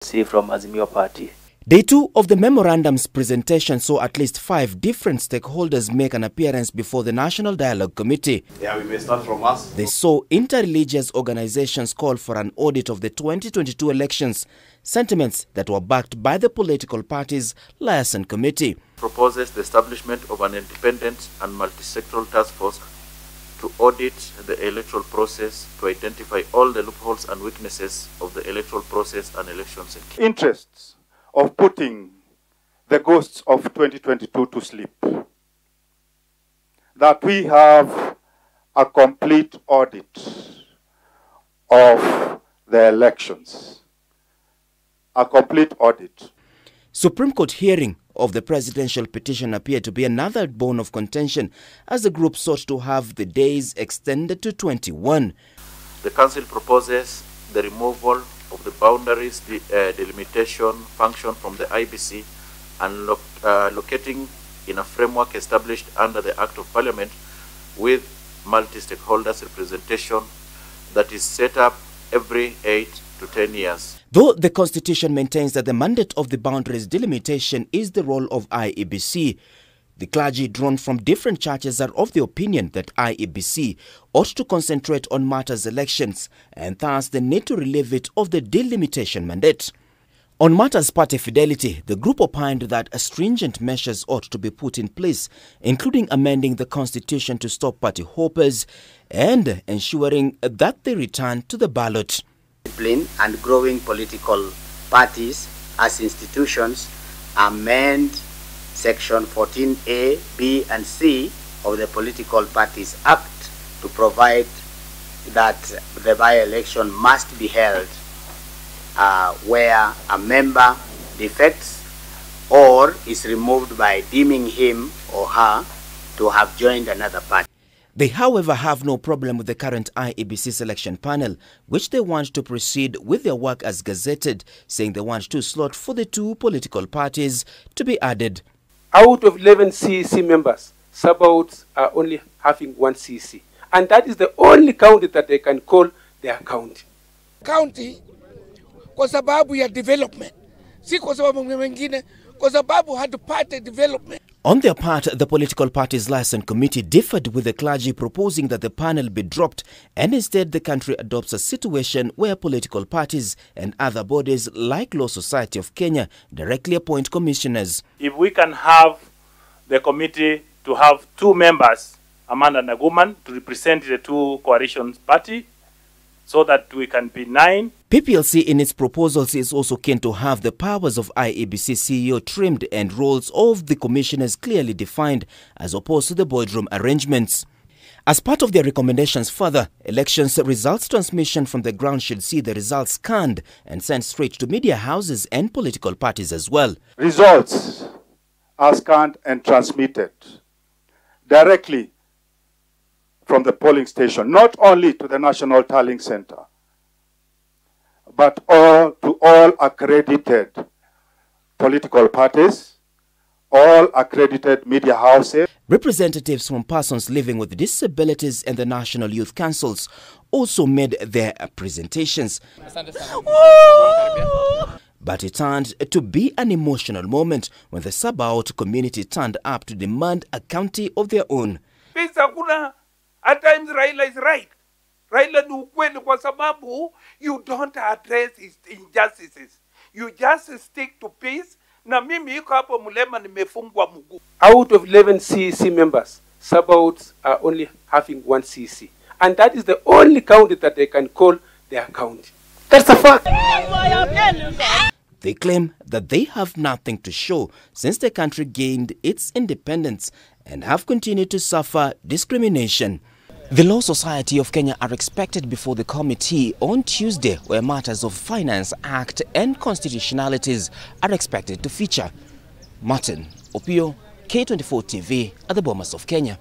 See from Azimio Party. Day 2 of the memorandum's presentation saw at least 5 different stakeholders make an appearance before the National Dialogue Committee. Yeah, we may start from us. They saw interreligious organizations call for an audit of the 2022 elections, sentiments that were backed by the political parties' liaison committee. Proposes the establishment of an independent and multi-sectoral task force to audit the electoral process to identify all the loopholes and weaknesses of the electoral process and elections. Interests of putting the ghosts of 2022 to sleep. That we have a complete audit of the elections. A complete audit. Supreme Court hearing of the presidential petition appeared to be another bone of contention as the group sought to have the days extended to 21. The Council proposes the removal of the boundaries delimitation function from the IBC and locating in a framework established under the Act of Parliament with multi-stakeholders representation that is set up every 8 to 10 years. Though the Constitution maintains that the mandate of the boundaries delimitation is the role of IEBC, the clergy drawn from different churches are of the opinion that IEBC ought to concentrate on matters elections and thus they need to relieve it of the delimitation mandate. On matters party fidelity, the group opined that stringent measures ought to be put in place, including amending the Constitution to stop party hoppers and ensuring that they return to the ballot. Discipline and growing political parties as institutions, amend Section 14A, B and C of the Political Parties Act to provide that the by-election must be held where a member defects or is removed by deeming him or her to have joined another party. They, however, have no problem with the current IEBC selection panel, which they want to proceed with their work as gazetted, saying they want 2 slots for the 2 political parties to be added. Out of 11 CEC members, Sabaot are only having 1 CEC. And that is the only county that they can call their county. County, kwa sababu ya development. Si kwa sababu mwingine, kwa sababu hatupate development. On their part, the political parties' liaison committee differed with the clergy, proposing that the panel be dropped and instead the country adopts a situation where political parties and other bodies like Law Society of Kenya directly appoint commissioners. If we can have the committee to have 2 members, a man and a woman, to represent the 2 coalition parties, so that we can be 9. PPLC in its proposals is also keen to have the powers of IEBC CEO trimmed and roles of the commissioners clearly defined as opposed to the boardroom arrangements. As part of their recommendations further, elections results transmission from the ground should see the results scanned and sent straight to media houses and political parties as well. Results are scanned and transmitted directly from the polling station, not only to the National Tallying Center, but to all accredited political parties, all accredited media houses. Representatives from persons living with disabilities and the National Youth Councils also made their presentations. But it turned to be an emotional moment when the Sabaot community turned up to demand a county of their own. At times Raila is right. Raila ni ukweli kwa sababu you don't address his injustices. You just stick to peace. Na mimi yuko hapo Mulema nimefungwa mguu. Out of 11 CEC members, Sabaot are only having 1 CEC. And that is the only county that they can call their county. That's a fact. They claim that they have nothing to show since the country gained its independence and have continued to suffer discrimination. The Law Society of Kenya are expected before the committee on Tuesday, where matters of Finance Act and constitutionalities are expected to feature. Martin Opio, K24 TV at the Bomas of Kenya.